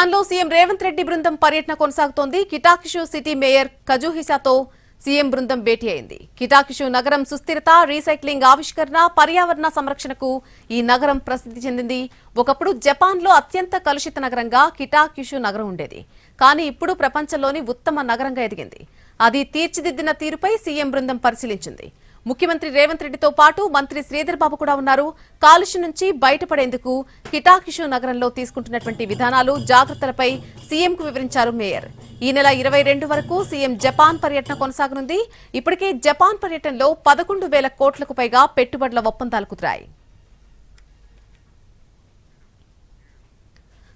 జపాన్లో సీఎం రేవంత్ రెడ్డి బృందం పర్యటన కొనసాగుతోంది. కిటాకిషు సిటీ మేయర్ కజుహిసాతో సీఎం బృందం భేటీ అయింది. కిటాకిషు నగరం సుస్థిరత, రీసైక్లింగ్, ఆవిష్కరణ, పర్యావరణ సంరక్షణకు ఈ నగరం ప్రసిద్ధి చెందింది. ఒకప్పుడు జపాన్లో అత్యంత కలుషిత నగరంగా కిటాకిషు నగరం ఉండేది. కానీ ఇప్పుడు ప్రపంచంలోని ఉత్తమ నగరంగా ఎదిగింది. అది తీర్చిదిద్దిన తీరుపై సీఎం బృందం పరిశీలించింది. ముఖ్యమంత్రి రేవంత్ రెడ్డితో పాటు మంత్రి శ్రీధర్ బాబు కూడా ఉన్నారు. కాలుష్యం నుంచి బయటపడేందుకు కిటాకిషు నగరంలో తీసుకుంటున్నటువంటి విధానాలు, జాగ్రత్తలపై సీఎంకు వివరించారు మేయర్. ఈ నెల 22 వరకు సీఎం జపాన్ పర్యటన కొనసాగనుంది. ఇప్పటికే జపాన్ పర్యటనలో 11,000 కోట్లకు పైగా పెట్టుబడుల ఒప్పందాలు కుదిరాయి.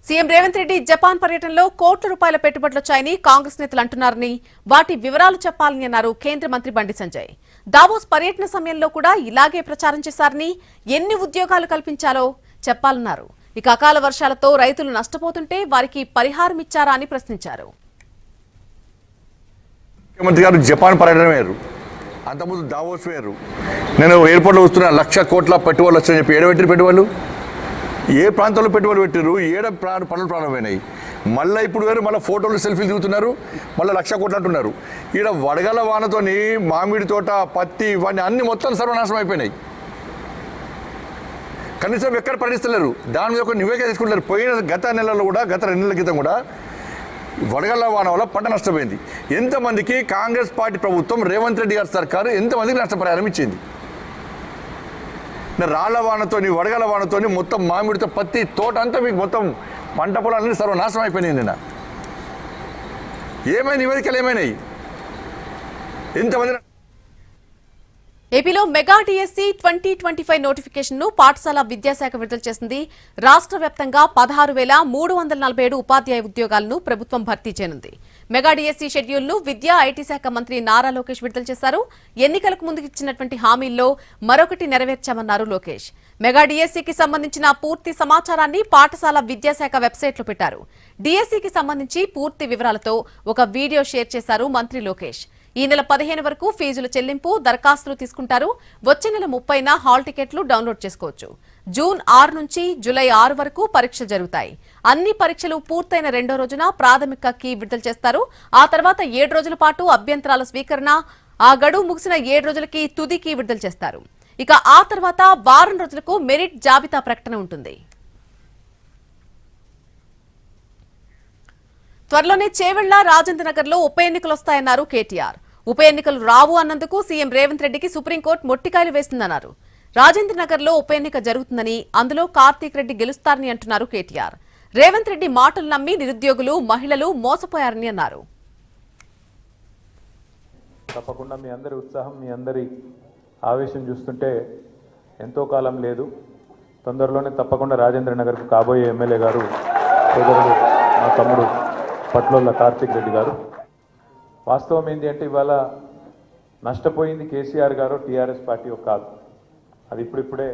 సీఎం రేవంత్ రెడ్డి జపాన్ పర్యటనలో కోట్ల రూపాయల పెట్టుబడులొచ్చాయని కాంగ్రెస్ నేతలు అంటున్నారని, వాటి వివరాలు చెప్పాలని అన్నారు కేంద్ర మంత్రి బండి సంజయ్. దావోస్ పర్యటన సమయంలో కూడా ఇలాగే ప్రచారం చేశారని, ఎన్ని ఉద్యోగాలు కల్పించాలో చెప్పాలన్నారు. ఇక అకాల వర్షాలతో రైతులు నష్టపోతుంటే వారికి పరిహారం ఇచ్చారా అని ప్రశ్నించారు. ముఖ్యమంత్రి గారు జపాన్ పర్యటన వేరు, అంతకుముందు దావోస్ వేరు. నేను ఎయిర్పోర్ట్లో వస్తున్నా 1,00,000 కోట్ల పెట్టుబడులు వచ్చాయని చెప్పి ఏడబెట్టిన పెట్టుబడులు, ఏ ప్రాంతంలో పెట్టుబడి పెట్టారు, పనులు ప్రారంభమైనాయి. మళ్ళీ ఇప్పుడు వేరు, మళ్ళీ ఫోటోలు సెల్ఫీలు దిగుతున్నారు, మళ్ళీ 1,00,000 కోట్లు అంటున్నారు. ఈడ వడగల వానతోని మామిడి తోట, పత్తి, ఇవన్నీ అన్ని మొత్తం సర్వనాశనం అయిపోయినాయి. కనీసం ఎక్కడ పర్యటిస్తలేరు, దాని మీద ఒక నివేదిక తీసుకుంటారు. గత 2 నెలల క్రితం కూడా వడగళ్ల వాన వల్ల పంట నష్టపోయింది. ఎంతమందికి కాంగ్రెస్ పార్టీ ప్రభుత్వం, రేవంత్ రెడ్డి గారి సర్కారు ఎంతమందికి నష్టపరిహారం ఇచ్చింది? రాళ్ల వానతోని, వడగల వానతోని మొత్తం మామిడితో, పత్తి తోట అంతా మీకు మొత్తం పంట పొలాలన్నీ సర్వనాశనం అయిపోయినాయి. నిన్న ఏమైనా నివేదికలు ఏమైనాయి? ఎంతమంది? ఏపీలో మెగా డిఎస్సి 2025 నోటిఫికేషన్ ను పాఠశాల విద్యాశాఖ విడుదల చేసింది. రాష్ట్ర వ్యాప్తంగా 16,347 ఉపాధ్యాయ ఉద్యోగాలను ప్రభుత్వం భర్తీ చేయనుంది. మెగా డిఎస్సి షెడ్యూల్ ను విద్యా, ఐటీ శాఖ మంత్రి నారా లోకేష్ విడుదల చేశారు. ఎన్నికలకు ముందు ఇచ్చినటువంటి హామీల్లో మరొకటి నెరవేర్చామన్నారు లోకేష్. మెగా డిఎస్సికి సంబంధించిన పూర్తి సమాచారాన్ని పాఠశాల విద్యాశాఖ వెబ్సైట్లో పెట్టారు. డిఎస్సికి సంబంధించి పూర్తి వివరాలతో ఒక వీడియో షేర్ చేశారు మంత్రి లోకేష్. ఈ నెల 15 వరకు ఫీజుల చెల్లింపు, దరఖాస్తులు తీసుకుంటారు. వచ్చే నెల 30న హాల్ టికెట్లు డౌన్లోడ్ చేసుకోవచ్చు. జూన్ 6 నుంచి జూలై 6 వరకు పరీక్షలు జరుగుతాయి. అన్ని పరీక్షలు పూర్తయిన 2వ రోజున ప్రాథమిక కీ విడుదల చేస్తారు. ఆ తర్వాత 7 రోజుల పాటు అభ్యంతరాల స్వీకరణ, ఆ గడువు ముగిసిన 7 రోజులకి తుది కీ విడుదల చేస్తారు. ఇక ఆ తర్వాత వారం రోజులకు మెరిట్ జాబితా ప్రకటన ఉంటుంది. త్వరలోనే చేవెళ్ల, రాజేంద్ర నగర్ లో ఉప ఎన్నికలు వస్తాయన్నారు కేటీఆర్. ఉప ఎన్నికలు రావు అన్నందుకు సీఎం రేవంత్ రెడ్డికి సుప్రీంకోర్టు మొట్టికాయలు వేసిందన్నారు. రాజేంద్ర నగర్ లో ఉప ఎన్నిక జరుగుతుందని, అందులో కార్తీక్ రెడ్డి గెలుస్తారని అంటున్నారు కేటీఆర్. రేవంత్ రెడ్డి మాటలు నమ్మి నిరుద్యోగులు, మహిళలు మోసపోయారని అన్నారు. తప్పకుండా మీ అందరి ఉత్సాహం, మీ అందరి ఆవేశం చూస్తుంటే ఎంతో కాలం లేదు. తొందరలోనే తప్పకుండా రాజేంద్ర నగర్కు కాబోయే ఎమ్మెల్యే గారు సోదరుడు మా తమ్ముడు పట్లోళ్ళ కార్తీక్ రెడ్డి గారు. వాస్తవం ఏంటి అంటే ఇవాళ నష్టపోయింది కేసీఆర్ గారు, టీఆర్ఎస్ పార్టీ కాదు. అది ఇప్పుడిప్పుడే.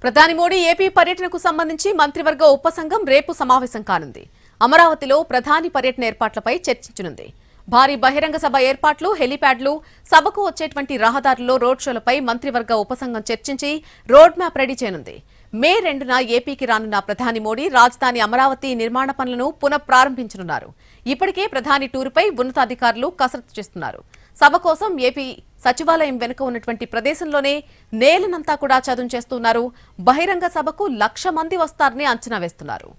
ప్రధాని మోడీ ఏపీ పర్యటనకు సంబంధించి మంత్రివర్గ ఉపసంఘం రేపు సమావేశం కానుంది. అమరావతిలో ప్రధాని పర్యటన ఏర్పాట్లపై చర్చించనుంది. భారీ బహిరంగ సభ ఏర్పాట్లు, హెలీప్యాడ్లు, సభకు వచ్చేటువంటి రహదారుల్లో రోడ్ షోలపై మంత్రివర్గ ఉపసంఘం చర్చించి రోడ్ మ్యాప్ రెడీ చేయనుంది. మే 2న ఏపీకి రానున్న ప్రధాని మోడీ రాజధాని అమరావతి నిర్మాణ పనులను పునఃప్రారంభించనున్నారు. ఇప్పటికే ప్రధాని టూరుపై ఉన్నతాధికారులు కసరత్తు చేస్తున్నారు. సభ కోసం ఏపీ సచివాలయం వెనుక ఉన్నటువంటి ప్రదేశంలోనే నేలనంతా కూడా చదును చేస్తున్నారు. బహిరంగ సభకు 1,00,000 మంది వస్తారని అంచనా వేస్తున్నారు.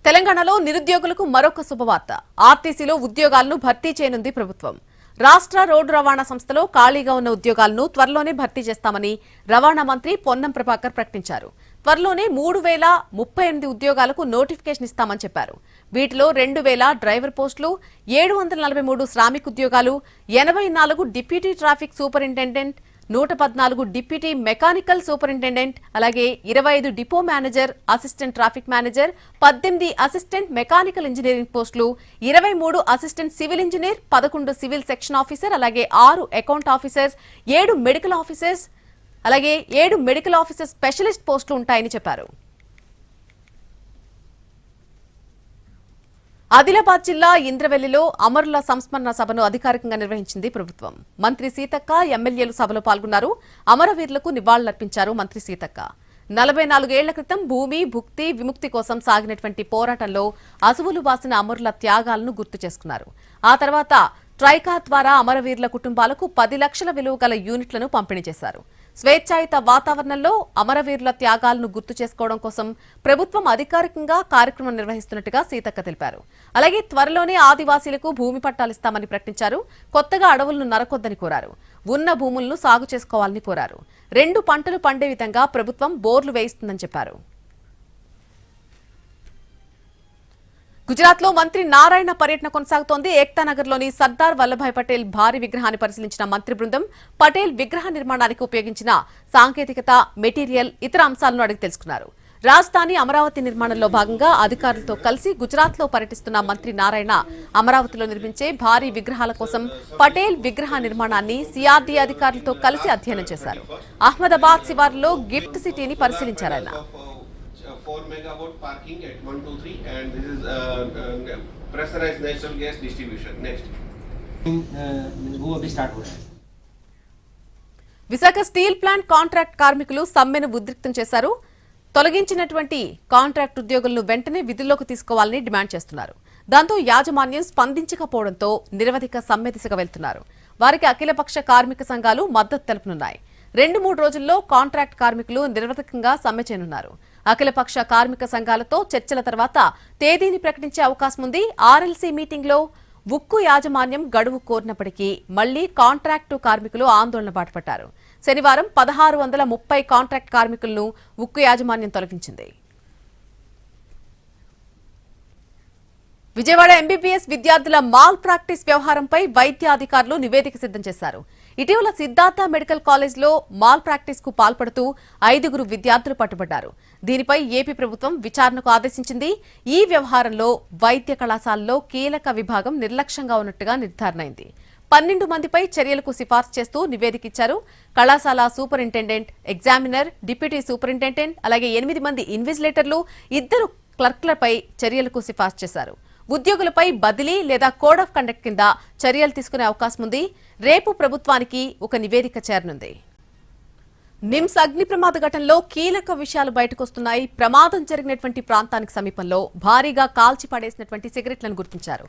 తెలంగాణలో నిరుద్యోగులకు మరొక శుభవార్త. ఆర్టీసీలో ఉద్యోగాలను భర్తీ చేయనుంది ప్రభుత్వం. రాష్ట్ర రోడ్డు రవాణా సంస్థలో ఖాళీగా ఉన్న ఉద్యోగాలను త్వరలోనే భర్తీ చేస్తామని రవాణా మంత్రి పొన్నం ప్రభాకర్ ప్రకటించారు. త్వరలోనే 3,038 ఉద్యోగాలకు నోటిఫికేషన్ ఇస్తామని చెప్పారు. వీటిలో 2,000 డ్రైవర్ పోస్టులు, 743 శ్రామిక ఉద్యోగాలు, 84 deputy traffic superintendent, 114 deputy mechanical superintendent, అలాగే 25 depot manager, assistant traffic manager, 18 assistant mechanical engineering పోస్టులు, 23 assistant civil engineer, 11 civil section officer, అలాగే 6 అకౌంట్ ఆఫీసర్స్, 7 మెడికల్ ఆఫీసర్స్, అలాగే 7 మెడికల్ ఆఫీసర్ స్పెషలిస్ట్ పోస్టులు ఉంటాయని చెప్పారు. ఆదిలాబాద్ జిల్లా ఇంద్రవెల్లిలో అమరుల సంస్మరణ సభను అధికారికంగా నిర్వహించింది ప్రభుత్వం. మంత్రి సీతక్క, ఎమ్మెల్యేలు సభలో పాల్గొన్నారు. అమరవీరులకు నివాళులర్పించారు మంత్రి సీతక్క. 44 ఏళ్ల క్రితం భూమి భుక్తి విముక్తి కోసం సాగినటువంటి పోరాటంలో అసువులు బాసిన అమరుల త్యాగాలను గుర్తు చేసుకున్నారు. ఆ తర్వాత ట్రైకా ద్వారా అమరవీరుల కుటుంబాలకు 10 లక్షల విలువ గల యూనిట్లను పంపిణీ చేశారు. స్వేచ్ఛాయుత వాతావరణంలో అమరవీరుల త్యాగాలను గుర్తు చేసుకోవడం కోసం ప్రభుత్వం అధికారికంగా కార్యక్రమం నిర్వహిస్తున్నట్టుగా సీతక్క తెలిపారు. అలాగే త్వరలోనే ఆదివాసీలకు భూమి పట్టాలిస్తామని ప్రకటించారు. కొత్తగా అడవులను నరకొద్దని కోరారు. ఉన్న భూములను సాగు చేసుకోవాలని కోరారు. 2 పంటలు పండే విధంగా ప్రభుత్వం బోర్లు వేయిస్తుందని చెప్పారు. గుజరాత్ లో మంత్రి నారాయణ పర్యటన కొనసాగుతోంది. ఏక్తానగర్లోని సర్దార్ వల్లభాయ్ పటేల్ భారీ విగ్రహాన్ని పరిశీలించిన మంత్రి బృందం పటేల్ విగ్రహ నిర్మాణానికి ఉపయోగించిన సాంకేతికత, మెటీరియల్, ఇతర అంశాలను అడిగి తెలుసుకున్నారు. రాజధాని అమరావతి నిర్మాణంలో భాగంగా అధికారులతో కలిసి గుజరాత్ లో పర్యటిస్తున్న మంత్రి నారాయణ అమరావతిలో నిర్మించే భారీ విగ్రహాల కోసం పటేల్ విగ్రహ నిర్మాణాన్ని సిఆర్డీ అధికారులతో కలిసి అధ్యయనం చేశారు. అహ్మదాబాద్ శివారులో గిఫ్ట్ సిటీని పరిశీలించారు ఆయన. 4 megawatt parking at 123 and this is pressurized natural gas distribution. Next. वो अभी स्टार्ट हो रहा है. విశాఖ స్టీల్ ప్లాంట్ కాంట్రాక్ట్ కార్మికులు సమ్మెను ఉద్రిక్తం చేశారు. తొలగించినటువంటి కాంట్రాక్ట్ ఉద్యోగులను వెంటనే విధుల్లోకి తీసుకోవాలని డిమాండ్ చేస్తున్నారు. దాంతో యాజమాన్యం స్పందించకపోవడంతో నిరవధిక సమ్మె దిశగా వెళ్తున్నారు. వారికి అఖిలపక్ష కార్మిక సంఘాలు మద్దతు తెలుపనున్నాయి. 2-3 రోజుల్లో కాంట్రాక్ట్ కార్మికులు నిరవధికంగా సమ్మె చేయనున్నారు. అఖిలపక్ష కార్మిక సంఘాలతో చర్చల తర్వాత తేదీని ప్రకటించే అవకాశం ఉంది. ఆర్ఎల్సీ మీటింగ్లో ఉక్కు యాజమాన్యం గడువు కోరినప్పటికీ మళ్లీ కాంట్రాక్టు కార్మికులు ఆందోళన బాటపట్టారు. శనివారం 1630 కాంట్రాక్ట్ కార్మికులను ఉక్కు యాజమాన్యం తొలగించింది. విజయవాడ ఎంబీబీఎస్ విద్యార్థుల మాల్ ప్రాక్టీస్ వ్యవహారంపై వైద్య అధికారులు నివేదిక సిద్ధం చేశారు. ఇటీవల సిద్ధార్థ మెడికల్ కాలేజ్లో మాల్ ప్రాక్టీస్ కు పాల్పడుతూ 5 విద్యార్థులు పట్టుబడ్డారు. దీనిపై ఏపీ ప్రభుత్వం విచారణకు ఆదేశించింది. ఈ వ్యవహారంలో వైద్య కళాశాలలో కీలక విభాగం నిర్లక్ష్యంగా ఉన్నట్టుగా నిర్ధారణైంది. 12 మందిపై చర్యలకు సిఫార్సు చేస్తూ నివేదిక ఇచ్చారు. కళాశాల సూపరింటెండెంట్, ఎగ్జామినర్, డిప్యూటీ సూపరింటెండెంట్, అలాగే 8 మంది ఇన్విజిలేటర్లు, 2 క్లర్క్లపై చర్యలకు సిఫార్సు చేశారు. ఉద్యోగులపై బదిలీ లేదా కోడ్ ఆఫ్ కండక్ట్ కింద చర్యలు తీసుకునే అవకాశం ఉంది. రేపు ప్రభుత్వానికి ఒక నివేదిక చేరనుంది. నిమ్స్ అగ్ని ప్రమాద ఘటనలో కీలక విషయాలు బయటకొస్తున్నాయి. ప్రమాదం జరిగినటువంటి ప్రాంతానికి సమీపంలో భారీగా కాల్చి పడేసినటువంటి సిగరెట్లను గుర్తించారు.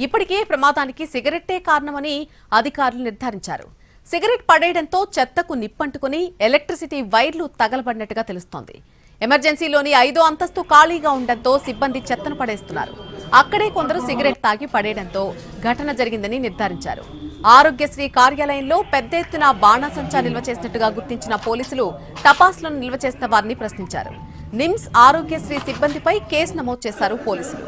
ఇప్పటికే ప్రమాదానికి సిగరెట్టే కారణమని అధికారులు నిర్ధారించారు. సిగరెట్ పడేయడంతో చెత్తకు నిప్పంటుకుని ఎలక్ట్రిసిటీ వైర్లు తగలబడినట్టుగా తెలుస్తోంది. ఎమర్జెన్సీలోని 5వ అంతస్తు ఖాళీగా ఉండడంతో సిబ్బంది చెత్తను పడేస్తున్నారు. అక్కడే కొందరు సిగరెట్ తాగి పడేయడంతో ఘటన జరిగిందని నిర్ధారించారు. ఆరోగ్యశ్రీ కార్యాలయంలో పెద్ద ఎత్తున బాణాసంచా నిల్వ చేసినట్టుగా గుర్తించిన పోలీసులు టపాసులను నిల్వ చేసిన వారిని ప్రశ్నించారు. నిమ్స్ ఆరోగ్యశ్రీ సిబ్బందిపై కేసు నమోదు చేశారు పోలీసులు.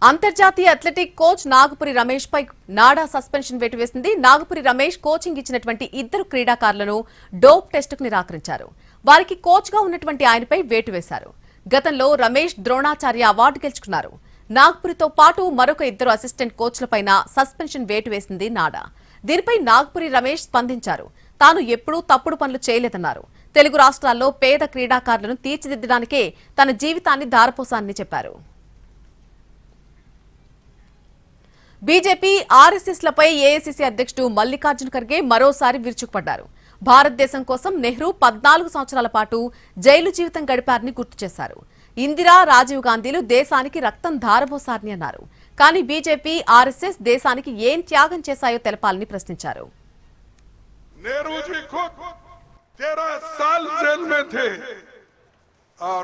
అంతర్జాతీయ అథ్లెటిక్ కోచ్ నాగపురి రమేష్ పై నాడా సస్పెన్షన్ వేటు వేసింది. నాగపురి రమేష్ కోచింగ్ ఇచ్చినటువంటి 2 క్రీడాకారులను డోప్ టెస్టుకు నిరాకరించారు. వారికి కోచ్ గా ఉన్నటువంటి ఆయనపై వేటు వేశారు. గతంలో రమేష్ ద్రోణాచార్య అవార్డు గెలుచుకున్నారు. నాగపురితో పాటు మరొక 2 అసిస్టెంట్ కోచ్లపైన సస్పెన్షన్ వేటు వేసింది నాడా. దీనిపై నాగపురి రమేష్ స్పందించారు. తాను ఎప్పుడూ తప్పుడు పనులు చేయలేదన్నారు. తెలుగు రాష్ట్రాల్లో పేద క్రీడాకారులను తీర్చిదిద్దడానికే తన జీవితాన్ని ధారపోసానని చెప్పారు. బీజేపీ, ఆర్ఎస్ఎస్లపై ఏఐసీసీ అధ్యక్షుడు మల్లికార్జున ఖర్గే మరోసారి విరుచుకుపడ్డారు. భారతదేశం కోసం నెహ్రూ 14 సంవత్సరాల పాటు జైలు జీవితం గడిపారని గుర్తు చేశారు. ఇందిరా, రాజీవ్ గాంధీలు దేశానికి రక్తం ధారపోసారని అన్నారు. కానీ బీజేపీ, ఆర్ఎస్ఎస్ దేశానికి ఏం త్యాగం చేశాయో తెలపాలని ప్రశ్నించారు. नेहरू जी खुद 13 साल जेल में थे और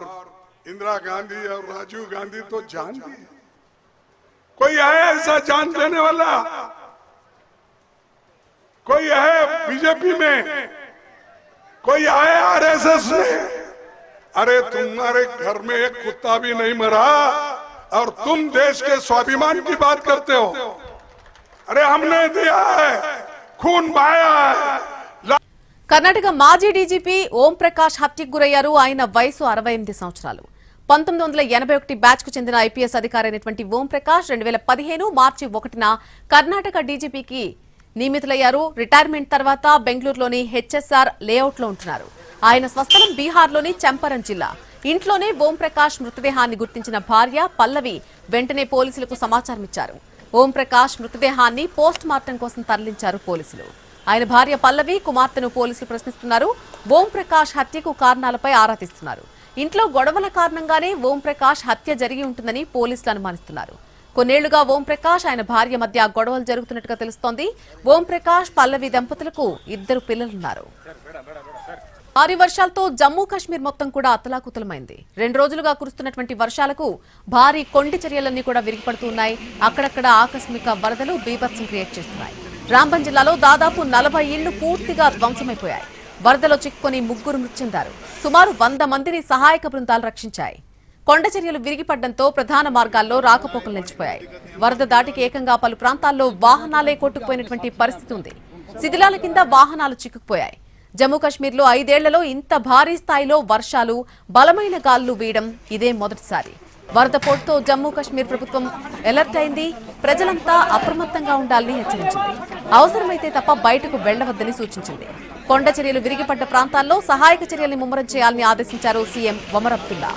इंदिरा गांधी और राजीव गांधी तो जान दिए. कोई है ऐसा जान देने वाला? कोई है बीजेपी में? कोई आए आरएसएस में? अरे तुम्हारे घर में एक कुत्ता भी नहीं मरा और तुम देश के स्वाभिमान की बात करते हो. अरे हमने दिया है, खून बहाया है. కర్ణాటక మాజీ డీజీపీ ఓం ప్రకాష్ హత్యకు గురయ్యారు. ఆయన వయసు 68 సంవత్సరాలు. 1981 బ్యాచ్ కు చెందిన ఐపీఎస్ అధికారి అయినటువంటి ఓం ప్రకాష్ 2015 మార్చి 1న కర్ణాటక డీజీపీకి నియమితులయ్యారు. రిటైర్మెంట్ తర్వాత బెంగళూరులోని హెచ్ఎస్ఆర్ లేఅవుట్ లో ఉంటున్నారు. ఆయన స్వస్థలం బీహార్లోని చంపారణ్ జిల్లా. ఇంట్లోనే ఓం ప్రకాష్ మృతదేహాన్ని గుర్తించిన భార్య పల్లవి వెంటనే పోలీసులకు సమాచారం ఇచ్చారు. ఓం ప్రకాష్ మృతదేహాన్ని పోస్ట్ మార్టం కోసం తరలించారు పోలీసులు. ఆయన భార్య పల్లవి, కుమార్తెను పోలీసులు ప్రశ్నిస్తున్నారు. ఓంప్రకాష్ హత్యకు కారణాలపై ఆరా తీస్తున్నారు. ఇంట్లో గొడవల కారణంగానే ఓంప్రకాష్ హత్య జరిగి ఉంటుందని పోలీసులు అనుమానిస్తున్నారు. కొన్నేళ్లుగా ఓంప్రకాష్ ఆయన భార్య మధ్య గొడవలు జరుగుతున్నట్టుగా తెలుస్తోంది. ఓంప్రకాష్, పల్లవి దంపతులకు 2 పిల్లలున్నారు. భారీ వర్షాలతో జమ్మూ కాశ్మీర్ మొత్తం కూడా అతలాకుతలమైంది. 2 రోజులుగా కురుస్తున్నటువంటి వర్షాలకు భారీ కొండ చర్యలన్నీ కూడా విరిగిపడుతున్నాయి. అక్కడక్కడ ఆకస్మిక వరదలు బీభత్సం క్రియేట్ చేస్తున్నాయి. రాంబన్ జిల్లాలో దాదాపు 40 ఇళ్లు పూర్తిగా ధ్వంసమైపోయాయి. వరదలో చిక్కుకొని 3 మృతి చెందారు. సుమారు 100 మందిని సహాయక బృందాలు రక్షించాయి. కొండ చర్యలు విరిగిపడడంతో ప్రధాన మార్గాల్లో రాకపోకలు నిలిచిపోయాయి. వరద దాటికి ఏకంగా పలు ప్రాంతాల్లో వాహనాలే కొట్టుకుపోయినటువంటి పరిస్థితి ఉంది. శిథిలాల కింద వాహనాలు చిక్కుకుపోయాయి. జమ్మూ కాశ్మీర్లో 5 ఏళ్లలో ఇంత భారీ స్థాయిలో వర్షాలు, బలమైన గాలులు వీయడం ఇదే మొదటిసారి. వరద పోటుతో జమ్మూ కాశ్మీర్ ప్రభుత్వం అలర్ట్ అయింది. ప్రజలంతా అప్రమత్తంగా ఉండాలని హెచ్చరించింది. అవసరమైతే తప్ప బయటకు వెళ్లవద్దని సూచించింది. కొండ చర్యలు విరిగిపడ్డ ప్రాంతాల్లో సహాయక చర్యల్ని ముమ్మరం చేయాలని ఆదేశించారు సీఎం ఒమర్ అబ్దుల్లా.